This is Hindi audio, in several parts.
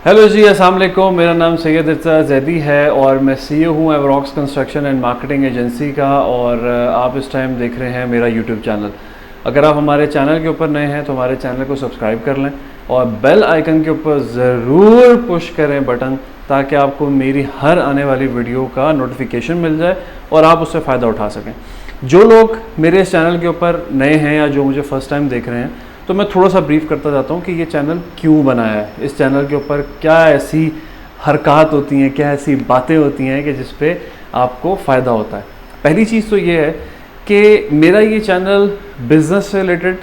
हेलो जी, अस्सलाम वालेकुम। मेरा नाम सैयद इर्जा जैदी है और मैं सीईओ हूँ एवरॉक्स कंस्ट्रक्शन एंड मार्केटिंग एजेंसी का। और आप इस टाइम देख रहे हैं मेरा यूट्यूब चैनल। अगर आप हमारे चैनल के ऊपर नए हैं तो हमारे चैनल को सब्सक्राइब कर लें और बेल आइकन के ऊपर ज़रूर पुश करें बटन, ताकि आपको मेरी हर आने वाली वीडियो का नोटिफिकेशन मिल जाए और आप उससे फ़ायदा उठा सकें। जो लोग मेरे इस चैनल के ऊपर नए हैं या जो मुझे फ़र्स्ट टाइम देख रहे हैं, तो मैं थोड़ा सा ब्रीफ करता जाता हूँ कि ये चैनल क्यों बनाया है, इस चैनल के ऊपर क्या ऐसी हरकत होती हैं, क्या ऐसी बातें होती हैं कि जिस पे आपको फ़ायदा होता है। पहली चीज़ तो ये है कि मेरा ये चैनल बिज़नेस से रिलेटेड,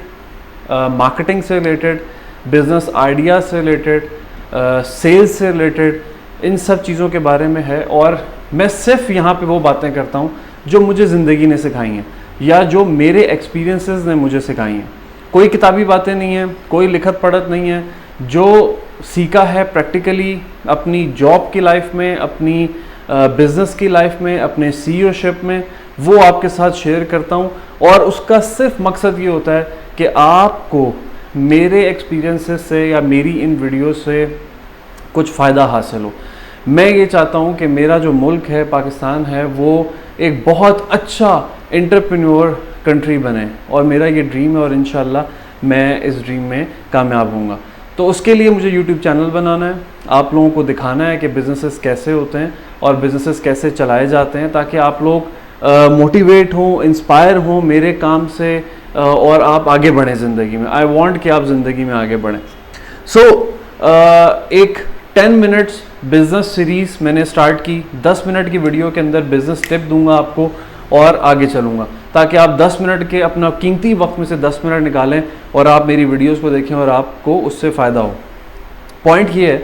मार्केटिंग से रिलेटेड, बिज़नेस आइडियाज़ से रिलेटेड, सेल्स से रिलेटेड, इन सब चीज़ों के बारे में है। और मैं सिर्फ यहाँ पे वो बातें करता हूँ जो मुझे ज़िंदगी ने सिखाई हैं या जो मेरे एक्सपीरियंसेस ने मुझे सिखाई हैं। कोई किताबी बातें नहीं है, कोई लिखत पढ़त नहीं है। जो सीखा है प्रैक्टिकली अपनी जॉब की लाइफ में, अपनी बिज़नेस की लाइफ में, अपने सीईओशिप में, वो आपके साथ शेयर करता हूँ। और उसका सिर्फ मकसद ये होता है कि आपको मेरे एक्सपीरियंसेस से या मेरी इन वीडियो से कुछ फ़ायदा हासिल हो। मैं ये चाहता हूँ कि मेरा जो मुल्क है, पाकिस्तान है, वो एक बहुत अच्छा एंटरप्रेन्योर कंट्री बने। और मेरा ये ड्रीम है और इंशाल्लाह मैं इस ड्रीम में कामयाब होऊंगा। तो उसके लिए मुझे यूट्यूब चैनल बनाना है, आप लोगों को दिखाना है कि बिज़नेसेस कैसे होते हैं और बिज़नेसेस कैसे चलाए जाते हैं, ताकि आप लोग मोटिवेट हों, इंस्पायर हों मेरे काम से और आप आगे बढ़ें ज़िंदगी में। आई वांट कि आप ज़िंदगी में आगे बढ़ें। सो एक 10 मिनट्स बिज़नेस सीरीज़ मैंने स्टार्ट की। 10 मिनट की वीडियो के अंदर बिज़नेस टिप दूंगा आपको और आगे चलूँगा, ताकि आप 10 मिनट के अपना कीमती वक्त में से 10 मिनट निकालें और आप मेरी वीडियोस को देखें और आपको उससे फ़ायदा हो। पॉइंट ये है,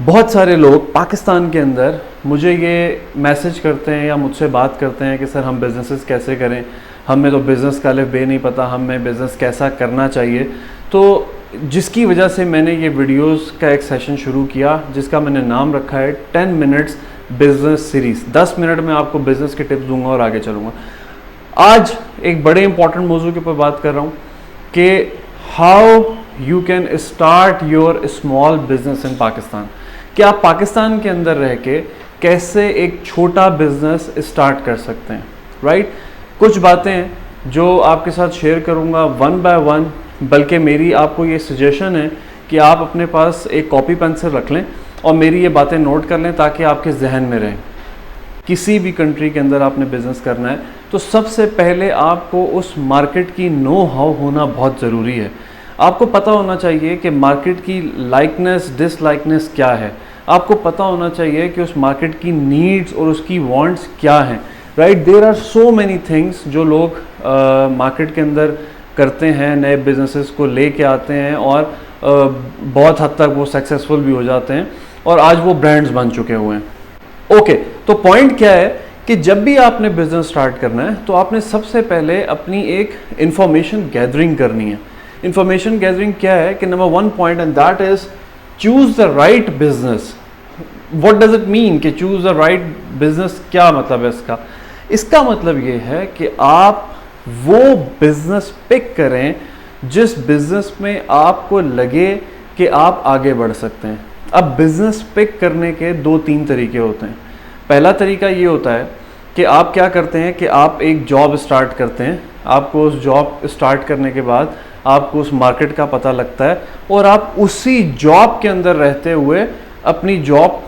बहुत सारे लोग पाकिस्तान के अंदर मुझे ये मैसेज करते हैं या मुझसे बात करते हैं कि सर हम बिज़नेसेस कैसे करें, हमें तो बिज़नेस का अलिफ बे नहीं पता, हमें बिज़नेस कैसा करना चाहिए। तो जिसकी वजह से मैंने ये वीडियोस का एक सेशन शुरू किया जिसका मैंने नाम रखा है 10 मिनट्स बिज़नेस सीरीज़। 10 मिनट में आपको बिज़नेस के टिप्स दूंगा और आगे चलूँगा। आज एक बड़े इंपॉर्टेंट मौजू के ऊपर बात कर रहा हूँ कि how you can start your small business in Pakistan. कि आप पाकिस्तान के अंदर रह के कैसे एक छोटा बिजनेस स्टार्ट कर सकते हैं, राइट। कुछ बातें जो आपके साथ शेयर करूँगा वन बाय वन, बल्कि मेरी आपको ये सजेशन है कि आप अपने पास एक कॉपी पेंसिल रख लें और मेरी ये बातें नोट कर लें ताकि आपके जहन में रहें। किसी भी कंट्री के अंदर आपने बिज़नेस करना है तो सबसे पहले आपको उस मार्केट की नो हाउ होना बहुत ज़रूरी है। आपको पता होना चाहिए कि मार्केट की लाइकनेस डिसलाइकनेस क्या है। आपको पता होना चाहिए कि उस मार्केट की नीड्स और उसकी वांट्स क्या हैं, right. There are so many things जो लोग मार्केट के अंदर करते हैं, नए बिजनेसेस को लेके आते हैं और बहुत हद तक वो सक्सेसफुल भी हो जाते हैं और आज वो ब्रांड्स बन चुके हुए हैं। ओके, तो पॉइंट क्या है कि जब भी आपने बिजनेस स्टार्ट करना है तो आपने सबसे पहले अपनी एक इंफॉर्मेशन गैदरिंग करनी है। इंफॉर्मेशन गैदरिंग क्या है कि number 1 point and that is choose the right business. What does it mean कि चूज द राइट बिजनेस, क्या मतलब है इसका? इसका मतलब ये है कि आप वो बिजनेस पिक करें जिस बिजनेस में आपको लगे कि आप आगे बढ़ सकते हैं। अब बिजनेस पिक करने के 2-3 तरीके होते हैं। पहला तरीका ये होता है कि आप क्या करते हैं कि आप एक जॉब स्टार्ट करते हैं। आपको उस जॉब स्टार्ट करने के बाद आपको उस मार्केट का पता लगता है और आप उसी जॉब के अंदर रहते हुए अपनी जॉब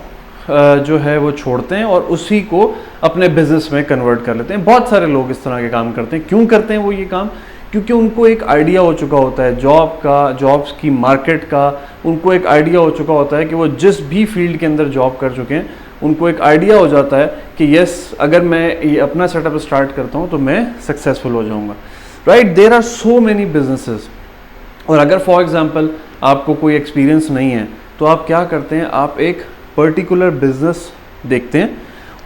जो है वो छोड़ते हैं और उसी को अपने बिजनेस में कन्वर्ट कर लेते हैं। बहुत सारे लोग इस तरह के काम करते हैं। क्यों करते हैं वो ये काम? क्योंकि उनको एक आइडिया हो चुका होता है जॉब का, जॉब्स की मार्केट का। उनको एक आइडिया हो चुका होता है कि वो जिस भी फील्ड के अंदर जॉब कर चुके हैं, उनको एक आइडिया हो जाता है कि यस, अगर मैं ये अपना सेटअप स्टार्ट करता हूँ तो मैं सक्सेसफुल हो जाऊँगा, right. There are so many businesses. और अगर फॉर एग्जांपल आपको कोई एक्सपीरियंस नहीं है तो आप क्या करते हैं, आप एक पर्टिकुलर बिजनेस देखते हैं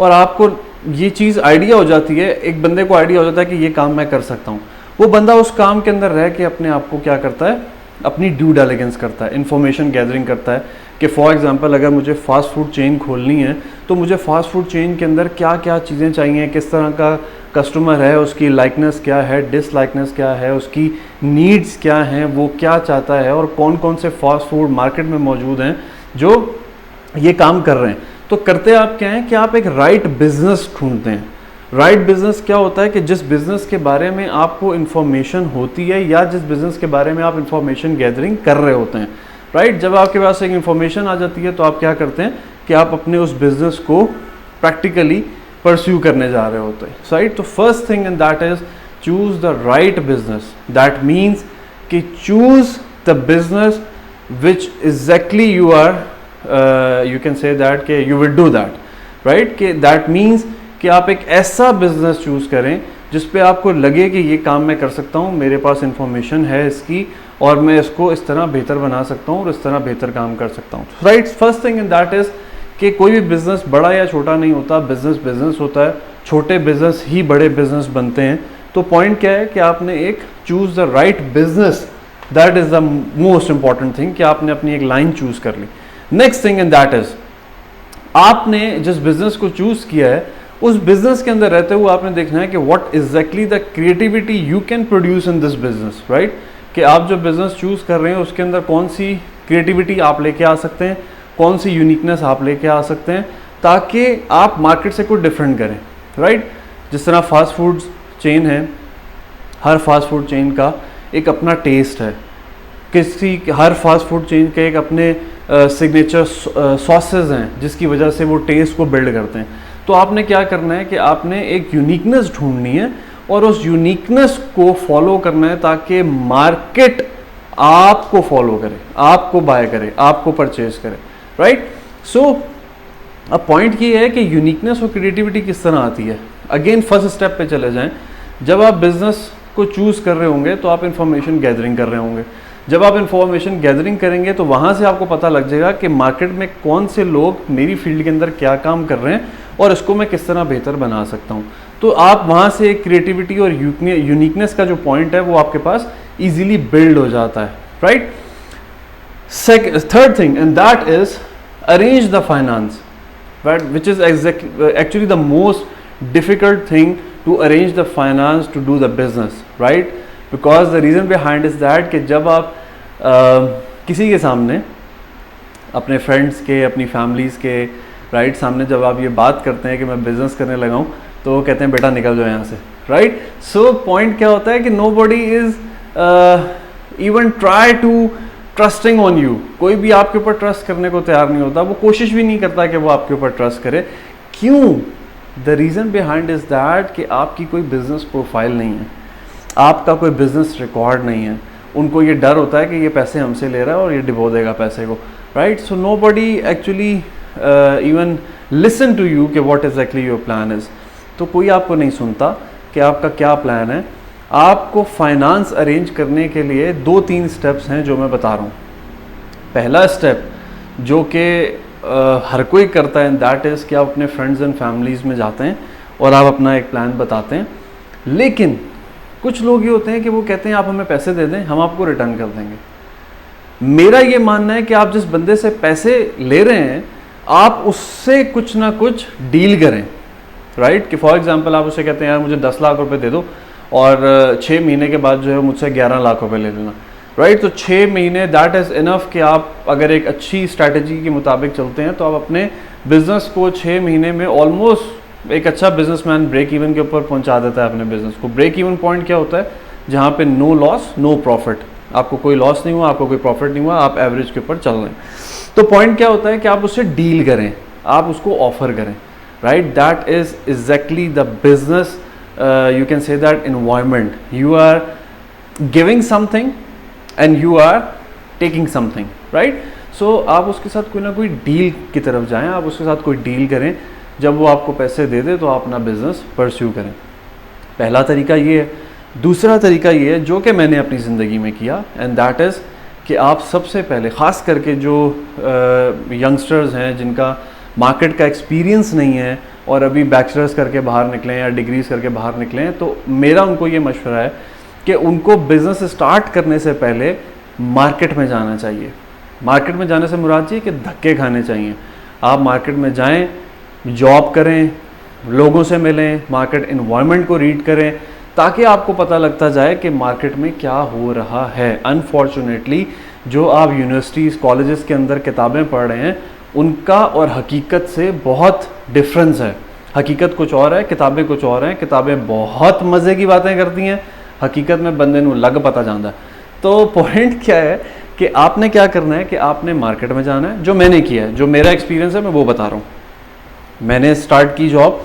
और आपको ये चीज़ आइडिया हो जाती है, एक बंदे को आइडिया हो जाता है कि ये काम मैं कर सकता हूँ। वो बंदा उस काम के अंदर रह के अपने आप को क्या करता है, अपनी ड्यू डिलिजेंस करता है, इन्फॉर्मेशन गैदरिंग करता है कि फॉर एग्जांपल अगर मुझे फ़ास्ट फूड चेन खोलनी है तो मुझे फ़ास्ट फूड चेन के अंदर क्या क्या चीज़ें चाहिए, किस तरह का कस्टमर है, उसकी लाइकनेस क्या है, डिसलाइकनेस क्या है, उसकी नीड्स क्या हैं, वो क्या चाहता है और कौन कौन से फास्ट फूड मार्केट में मौजूद हैं जो ये काम कर रहे हैं, तो करते आप क्या हैं कि आप एक राइट बिजनेस ढूंढते हैं। राइट बिजनेस क्या होता है कि जिस बिजनेस के बारे में आपको इन्फॉर्मेशन होती है या जिस बिजनेस के बारे में आप इन्फॉर्मेशन गैदरिंग कर रहे होते हैं। राइट, जब आपके पास एक इन्फॉर्मेशन आ जाती है तो आप क्या करते हैं कि आप अपने उस बिजनेस को प्रैक्टिकली परस्यू करने जा रहे होते हैं। राइट, तो first thing and that is choose the right business. That means कि choose the business which exactly you are you can say that कि you will do that, right, कि that means कि आप एक ऐसा बिजनेस चूज करें जिस पे आपको लगे कि ये काम मैं कर सकता हूँ, मेरे पास इंफॉर्मेशन है इसकी और मैं इसको इस तरह बेहतर बना सकता हूँ और इस तरह बेहतर काम कर सकता हूँ। Right, first thing in that is कि कोई भी बिजनेस बड़ा या छोटा नहीं होता, बिजनेस बिजनेस होता है, छोटे बिजनेस ही बड़े बिजनेस बनते हैं। तो पॉइंट क्या है कि आपने एक choose the right business, that is the most important thing कि आपने अपनी एक लाइन चूज कर ली। Next thing in that is आपने जिस बिजनेस को चूज किया है उस बिजनेस के अंदर रहते हुए आपने देखना है कि what exactly the creativity you can produce in this business. Right, कि आप जो बिजनेस चूज कर रहे हैं उसके अंदर कौन सी क्रिएटिविटी आप लेके आ सकते हैं, कौन सी यूनिकनेस आप लेके आ सकते हैं ताकि आप मार्केट से कुछ डिफरेंट करें। राइट, जिस तरह फास्ट फूड चेन है, हर फास्ट फूड चेन का एक अपना टेस्ट है, हर फास्ट फूड चेन के एक अपने सिग्नेचर सॉसेज हैं जिसकी वजह से वो टेस्ट को बिल्ड करते हैं। तो आपने क्या करना है कि आपने एक यूनिकनेस ढूंढनी है और उस यूनिकनेस को फॉलो करना है ताकि मार्केट आपको फॉलो करे, आपको बाय करे, आपको परचेज करे। राइट, सो अब पॉइंट ये है कि यूनिकनेस और क्रिएटिविटी किस तरह आती है। अगेन फर्स्ट स्टेप पे चले जाएं। जब आप बिजनेस को चूज कर रहे होंगे तो आप इंफॉर्मेशन गैदरिंग कर रहे होंगे। जब आप इंफॉर्मेशन गैदरिंग करेंगे तो वहाँ से आपको पता लग जाएगा कि मार्केट में कौन से लोग मेरी फील्ड के अंदर क्या काम कर रहे हैं और इसको मैं किस तरह बेहतर बना सकता हूँ। तो आप वहाँ से एक क्रिएटिविटी और यूनिकनेस का जो पॉइंट है वो आपके पास इजीली बिल्ड हो जाता है। Right, third thing and that is arrange the finance, which is actually the most difficult thing to arrange the finance to do the business. Right, because the reason behind is that कि जब आप किसी के सामने, अपने फ्रेंड्स के, अपनी फैमिलीज़ के राइट सामने जब आप ये बात करते हैं कि मैं बिज़नेस करने लगा हूँ तो वो कहते हैं बेटा निकल जाओ यहाँ से। राइट, सो पॉइंट क्या होता है कि nobody is even try to trusting on you. कोई भी आपके ऊपर ट्रस्ट करने को तैयार नहीं होता, वो कोशिश भी नहीं करता कि वो आपके ऊपर ट्रस्ट करे। क्यों? The reason behind is that कि आपकी कोई बिजनेस प्रोफाइल नहीं है, आपका कोई बिजनेस रिकॉर्ड नहीं है। उनको ये डर होता है कि ये पैसे हमसे ले रहा है और ये डिबो देगा पैसे को। Right, so nobody actually even listen to you कि what exactly your plan is. तो कोई आपको नहीं सुनता कि आपका क्या प्लान है। आपको फाइनेंस अरेंज करने के लिए 2-3 स्टेप्स हैं जो मैं बता रहा हूँ। पहला स्टेप जो कि हर कोई करता है दैट इज़ कि आप अपने फ्रेंड्स एंड फैमिलीज़ में जाते हैं और आप अपना एक प्लान बताते हैं। लेकिन कुछ लोग ये होते हैं कि वो कहते हैं आप हमें पैसे दे दें, हम आपको रिटर्न कर देंगे। मेरा ये मानना है कि आप जिस बंदे से पैसे ले रहे हैं आप उससे कुछ ना कुछ डील करें। राइट, कि फॉर एग्जांपल आप उसे कहते हैं यार मुझे 10 लाख रुपए दे दो और 6 महीने के बाद जो है मुझसे 11 लाख रुपए ले लेना। राइट, तो 6 महीने दैट इज़ इनफ कि आप अगर एक अच्छी स्ट्रैटेजी के मुताबिक चलते हैं तो आप अपने बिजनेस को 6 महीने में ऑलमोस्ट एक अच्छा बिजनेसमैन ब्रेक इवन के ऊपर पहुंचा देता है अपने बिजनेस को। ब्रेक इवन पॉइंट क्या होता है? जहाँ पे नो लॉस नो प्रॉफिट, आपको कोई लॉस नहीं हुआ, आपको कोई प्रॉफिट नहीं हुआ, आप एवरेज के ऊपर चल रहे हैं। तो पॉइंट क्या होता है कि आप उससे डील करें, आप उसको ऑफर करें। Right, that is exactly the business, you can say that environment. You are giving something and you are taking something. Right, so आप उसके साथ कोई ना कोई डील की तरफ जाएं, आप उसके साथ कोई डील करें। जब वो आपको पैसे दे दे तो आप अपना बिजनेस परस्यू करें। पहला तरीका ये है। दूसरा तरीका ये है जो कि मैंने अपनी ज़िंदगी में किया एंड दैट इज़ कि आप सबसे पहले, ख़ास करके जो यंगस्टर्स हैं जिनका मार्केट का एक्सपीरियंस नहीं है और अभी बैचलर्स करके बाहर निकले या डिग्रीज करके बाहर निकले हैं, तो मेरा उनको ये मशवरा है कि उनको बिज़नेस स्टार्ट करने से पहले मार्केट में जाना चाहिए। मार्केट में जाने से मुराद चाहिए कि धक्के खाने चाहिए। आप मार्केट में जाएं, जॉब करें, लोगों से मिलें, मार्केट इन्वायरमेंट को रीड करें ताकि आपको पता लगता जाए कि मार्केट में क्या हो रहा है। अनफॉर्चुनेटली जो आप यूनिवर्सिटीज़ कॉलेजेस के अंदर किताबें पढ़ रहे हैं उनका और हकीकत से बहुत डिफरेंस है। हकीकत कुछ और है, किताबें कुछ और हैं। किताबें बहुत मज़े की बातें करती हैं, हकीकत में बंदे नू लग पता जाता है। तो पॉइंट क्या है कि आपने क्या करना है कि आपने मार्केट में जाना है, जो मैंने किया है, जो मेरा एक्सपीरियंस है मैं वो बता रहा हूँ। मैंने स्टार्ट की जॉब,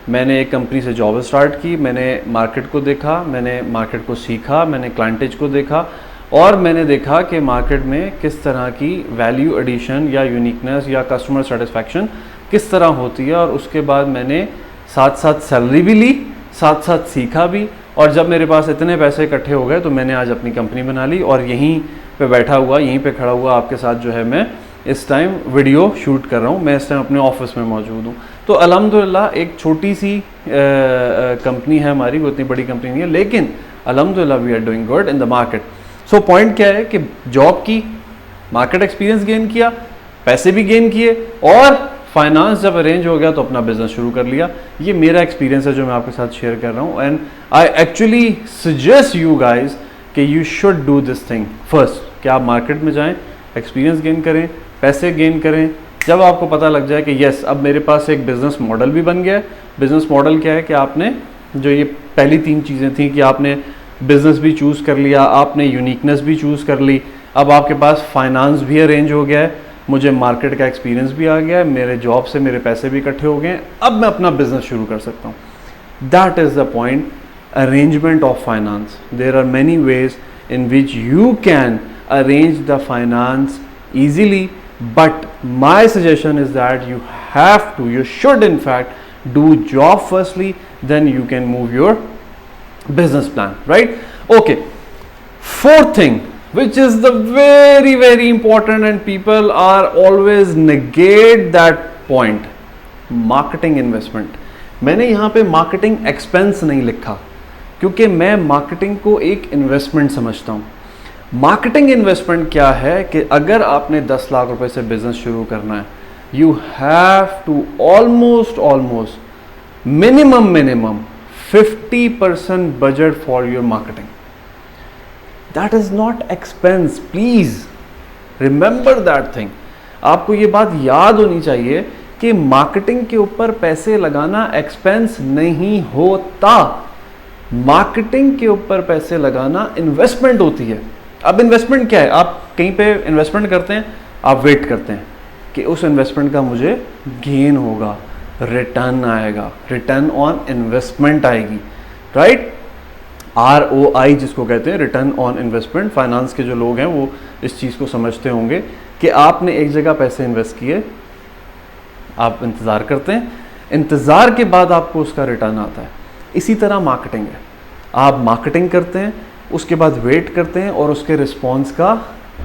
मैंने एक कंपनी से जॉब स्टार्ट की, मैंने मार्केट को देखा, मैंने मार्केट को सीखा, मैंने क्लाइंटेज को देखा और मैंने देखा कि मार्केट में किस तरह की वैल्यू एडिशन या यूनिकनेस या कस्टमर सेटिस्फैक्शन किस तरह होती है। और उसके बाद मैंने साथ साथ सैलरी भी ली, साथ साथ सीखा भी। और जब मेरे पास इतने पैसे इकट्ठे हो गए तो मैंने आज अपनी कंपनी बना ली और यहीं पे बैठा हुआ, यहीं पे खड़ा हुआ आपके साथ जो है मैं इस टाइम वीडियो शूट कर रहा हूँ। मैं इस टाइम अपने ऑफिस में मौजूद हूँ। तो अल्हम्दुलिल्लाह एक छोटी सी कंपनी है हमारी, वो इतनी बड़ी कंपनी नहीं है, लेकिन अल्हम्दुलिल्लाह we are doing good in the market. So point क्या है कि जॉब की, मार्केट एक्सपीरियंस गेन किया, पैसे भी गेन किए और फाइनेंस जब अरेंज हो गया तो अपना बिजनेस शुरू कर लिया। ये मेरा एक्सपीरियंस है जो मैं आपके साथ शेयर कर रहा हूँ। And I actually suggest you guys कि you should do this thing first, कि आप मार्केट में जाएं, एक्सपीरियंस गेन करें, पैसे गेन करें। जब आपको पता लग जाए कि यस अब मेरे पास एक बिजनेस मॉडल भी बन गया है। बिजनेस मॉडल क्या है कि आपने जो ये पहली 3 चीज़ें थी कि आपने बिजनेस भी चूज़ कर लिया, आपने यूनिकनेस भी चूज़ कर ली, अब आपके पास फाइनेंस भी अरेंज हो गया है, मुझे मार्केट का एक्सपीरियंस भी आ गया है, मेरे जॉब से मेरे पैसे भी इकट्ठे हो गए हैं, अब मैं अपना बिजनेस शुरू कर सकता हूँ। That is the point, arrangement of finance. There are many ways in which you can arrange the finance easily, but my suggestion is that you should in fact do job firstly, then you can move your business plan, right? Okay, fourth thing which is the very very important and people are always negate that point, marketing investment. मैंने यहाँ पे marketing expense नहीं लिखा क्योंकि मैं मार्केटिंग को एक इन्वेस्टमेंट समझता हूँ। मार्केटिंग इन्वेस्टमेंट क्या है कि अगर आपने 10 लाख रुपए से बिजनेस शुरू करना है, you have to almost minimum 50% budget for your marketing. That is not expense, please remember that thing. आपको ये बात याद होनी चाहिए कि मार्केटिंग के ऊपर पैसे लगाना एक्सपेंस नहीं होता। मार्केटिंग के ऊपर पैसे लगाना इन्वेस्टमेंट होती है। अब इन्वेस्टमेंट क्या है? आप कहीं पे इन्वेस्टमेंट करते हैं, आप वेट करते हैं कि उस इन्वेस्टमेंट का मुझे गेन होगा, रिटर्न आएगा, रिटर्न ऑन इन्वेस्टमेंट आएगी, राइट? ROI जिसको कहते हैं, रिटर्न ऑन इन्वेस्टमेंट। फाइनेंस के जो लोग हैं वो इस चीज़ को समझते होंगे कि आपने एक जगह पैसे इन्वेस्ट किए, आप इंतज़ार करते हैं, इंतज़ार के बाद आपको उसका रिटर्न आता है। इसी तरह मार्केटिंग है, आप मार्केटिंग करते हैं, उसके बाद वेट करते हैं और उसके रिस्पॉन्स का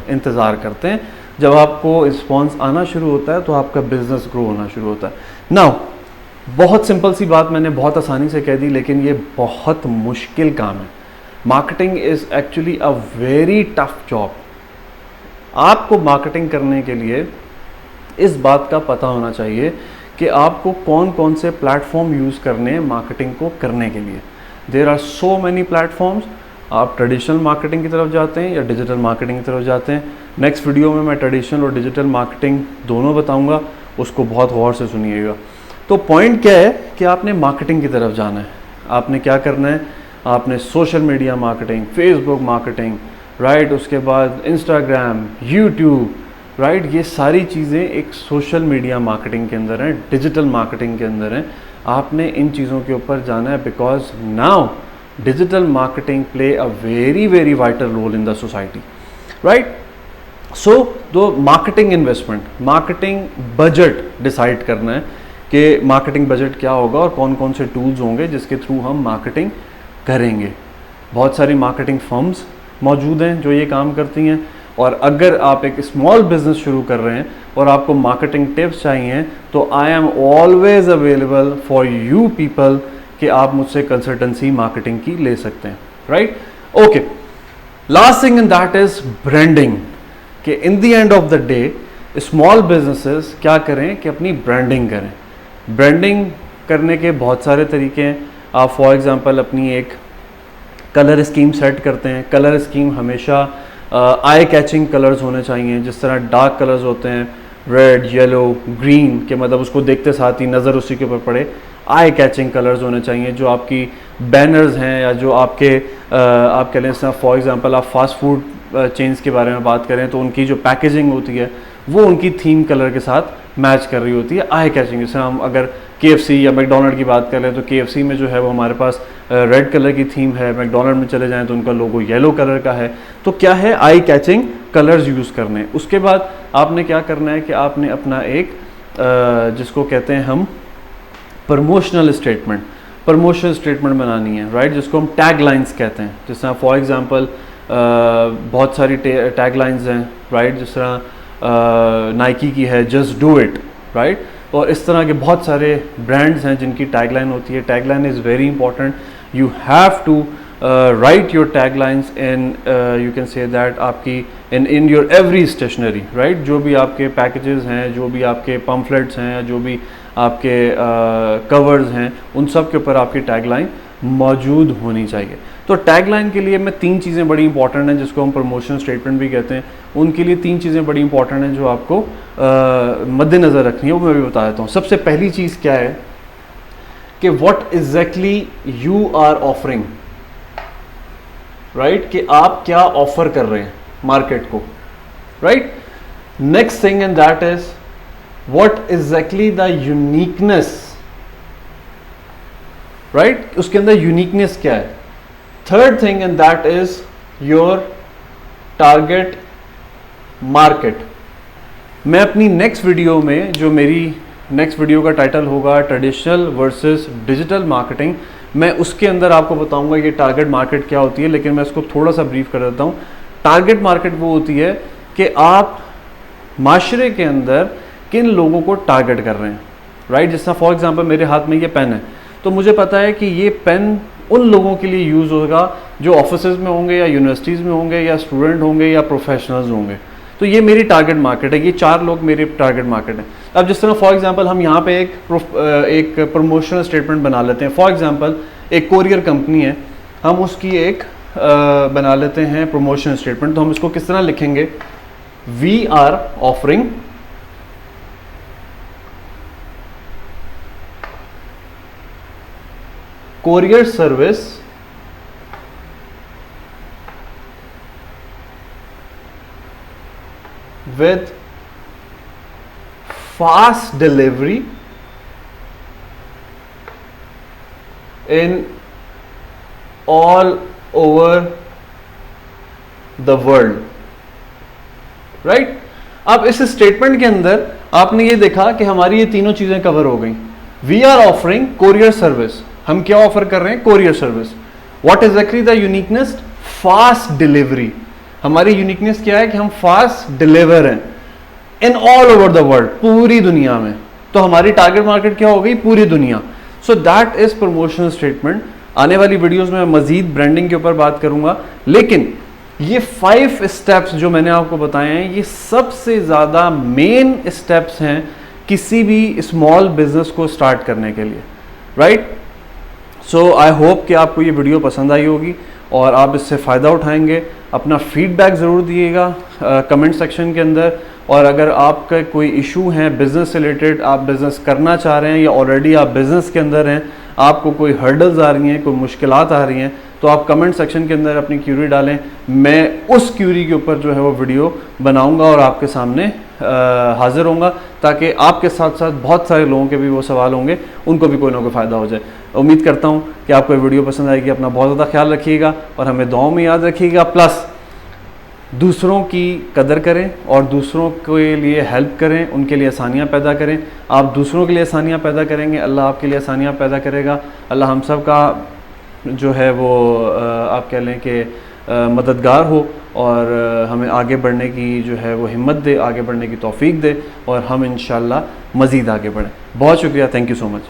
इंतज़ार करते हैं। जब आपको रिस्पॉन्स आना शुरू होता है तो आपका बिजनेस ग्रो होना शुरू होता है। नाउ बहुत सिंपल सी बात मैंने बहुत आसानी से कह दी, लेकिन ये बहुत मुश्किल काम है। Marketing is actually a very tough job. आपको मार्केटिंग करने के लिए इस बात का पता होना चाहिए कि आपको कौन कौन से प्लेटफॉर्म यूज़ करने हैं मार्केटिंग को करने के लिए। There are so many platforms. आप ट्रेडिशनल मार्केटिंग की तरफ जाते हैं या डिजिटल मार्केटिंग की तरफ जाते हैं। नेक्स्ट वीडियो में मैं ट्रेडिशनल और डिजिटल मार्केटिंग दोनों बताऊंगा, उसको बहुत गौर से सुनिएगा। तो पॉइंट क्या है कि आपने मार्केटिंग की तरफ जाना है। आपने क्या करना है? आपने social media marketing, Facebook marketing, right, उसके बाद इंस्टाग्राम, यूट्यूब, राइट, ये सारी चीज़ें एक सोशल मीडिया मार्केटिंग के अंदर हैं, डिजिटल मार्केटिंग के अंदर हैं। आपने इन चीज़ों के ऊपर जाना है because now digital marketing play a very very vital role in the society, right? So दो marketing investment, marketing budget decide करना है कि मार्केटिंग बजट क्या होगा और कौन कौन से टूल्स होंगे जिसके थ्रू हम मार्केटिंग करेंगे। बहुत सारी मार्केटिंग फर्म्स मौजूद हैं जो ये काम करती हैं, और अगर आप एक स्मॉल बिजनेस शुरू कर रहे हैं और आपको मार्केटिंग टिप्स चाहिए तो I am always available for you people कि आप मुझसे कंसल्टेंसी मार्केटिंग की ले सकते हैं, right? Okay, last thing in that is branding. कि in the end of the day small businesses क्या करें कि अपनी ब्रांडिंग करें। ब्रांडिंग करने के बहुत सारे तरीके हैं। आप फॉर एग्जांपल अपनी एक कलर स्कीम सेट करते हैं। कलर स्कीम हमेशा आई कैचिंग कलर्स होने चाहिए, जिस तरह डार्क कलर्स होते हैं रेड, येलो, ग्रीन के मतलब उसको देखते साथ ही नज़र उसी के ऊपर पड़े। आई कैचिंग कलर्स होने चाहिए। जो आपकी बैनर्स हैं या जो आपके आप कह लें, फॉर एग्जांपल आप फास्ट फूड चेन्स के बारे में बात करें तो उनकी जो पैकेजिंग होती है वो उनकी थीम कलर के साथ मैच कर रही होती है, आई कैचिंग। जैसे हम अगर KFC या मैकडोनल्ड की बात करें तो KFC में जो है वो हमारे पास रेड कलर की थीम है, मैकडोनल्ड में चले जाएं तो उनका लोगो येलो कलर का है। तो क्या है, आई कैचिंग कलर्स यूज़ करने। उसके बाद आपने क्या करना है कि आपने अपना एक जिसको कहते हैं हम प्रमोशनल स्टेटमेंट बनानी है, राइट, जिसको हम टैग लाइन्स कहते हैं। जिस तरह फॉर एग्जांपल बहुत सारी टैग लाइन्स हैं, राइट, जिस तरह नाइकी की है जस्ट डू इट, राइट, और इस तरह के बहुत सारे ब्रांड्स हैं जिनकी टैग लाइन होती है। Tag line is very important. You have to write your tag lines in you can say that आपकी in your every stationery, right. जो भी आपके पैकेजेस हैं, जो भी आपके पम्फलेट्स हैं, जो भी आपके कवर्स हैं, उन सब के ऊपर आपकी टैगलाइन मौजूद होनी चाहिए। तो टैगलाइन के लिए मैं 3 चीज़ें बड़ी इंपॉर्टेंट हैं जिसको हम प्रमोशन स्टेटमेंट भी कहते हैं। उनके लिए 3 चीज़ें बड़ी इंपॉर्टेंट हैं जो आपको मद्देनज़र रखनी है, वो मैं भी बता देता हूँ। सबसे पहली चीज़ क्या है कि what exactly you are offering, right, कि आप क्या ऑफर कर रहे हैं मार्केट को, right. Next thing and that is what exactly the uniqueness, right, उसके अंदर यूनिकनेस क्या है। Third thing and that is your target market. मैं अपनी नेक्स्ट वीडियो में, जो मेरी नेक्स्ट वीडियो का टाइटल होगा ट्रेडिशनल वर्सेस डिजिटल मार्केटिंग, मैं उसके अंदर आपको बताऊंगा ये टारगेट मार्केट क्या होती है। लेकिन मैं इसको थोड़ा सा ब्रीफ कर देता हूँ। टारगेट मार्केट वो होती है कि आप माशरे के अंदर किन लोगों को टारगेट कर रहे हैं, राइट। जिस तरह फॉर एग्जांपल मेरे हाथ में ये पेन है, तो मुझे पता है कि ये पेन उन लोगों के लिए यूज़ होगा जो ऑफिसेज में होंगे या यूनिवर्सिटीज़ में होंगे या स्टूडेंट होंगे या प्रोफेशनल्स होंगे। तो ये मेरी टारगेट मार्केट है, ये 4 लोग मेरे टारगेट मार्केट हैं। अब जिस तरह फॉर एग्जांपल हम यहाँ पे एक प्रमोशनल स्टेटमेंट बना लेते हैं। फॉर एग्जांपल एक कोरियर कंपनी है, हम उसकी एक बना लेते हैं प्रमोशनल स्टेटमेंट। तो हम इसको किस तरह लिखेंगे, we are offering courier service with fast delivery in all over the world, right। अब इस स्टेटमेंट के अंदर आपने ये देखा कि हमारी ये तीनों चीजें कवर हो गई। We are offering courier service, हम क्या ऑफर कर रहे हैं, courier service. What exactly the uniqueness, fast delivery. हमारी यूनिकनेस क्या है कि हम फास्ट डिलीवर हैं in all over the world, पूरी दुनिया में। तो हमारी टारगेट मार्केट क्या हो गई, पूरी दुनिया। So that is promotional statement. आने वाली वीडियोस में मैं मजीद ब्रांडिंग के ऊपर बात करूंगा, लेकिन ये 5 स्टेप्स जो मैंने आपको बताए हैं, ये सबसे ज़्यादा मेन स्टेप्स हैं किसी भी स्मॉल बिजनेस को स्टार्ट करने के लिए, राइट। सो आई होप कि आपको ये वीडियो पसंद आई होगी और आप इससे फ़ायदा उठाएंगे। अपना फीडबैक ज़रूर दिएगा कमेंट सेक्शन के अंदर। और अगर आपका कोई इशू है बिज़नेस से रिलेटेड, आप बिज़नेस करना चाह रहे हैं या ऑलरेडी आप बिज़नेस के अंदर हैं, आपको कोई हर्डल्स आ रही हैं, कोई मुश्किलात आ रही हैं, तो आप कमेंट सेक्शन के अंदर अपनी क्यूरी डालें। मैं उस क्यूरी के ऊपर जो है वो वीडियो बनाऊंगा और आपके सामने हाजिर होऊंगा, ताकि आपके साथ साथ बहुत सारे लोगों के भी वो सवाल होंगे, उनको भी कोई ना कोई फ़ायदा हो जाए। उम्मीद करता हूँ कि आपको ये वीडियो पसंद आएगी। अपना बहुत ज़्यादा ख्याल रखिएगा और हमें दुआओं में याद रखिएगा। प्लस दूसरों की कदर करें और दूसरों के लिए हेल्प करें, उनके लिए आसानियाँ पैदा करें। आप दूसरों के लिए आसानियाँ पैदा करेंगे, अल्लाह आपके लिए आसानियाँ पैदा करेगा। अल्लाह हम सब का जो है वो आप कह लें कि मददगार हो और हमें आगे बढ़ने की जो है वो हिम्मत दे, आगे बढ़ने की तौफीक दे और हम इंशाल्लाह मज़ीद आगे बढ़ें। बहुत शुक्रिया, थैंक यू सो मच।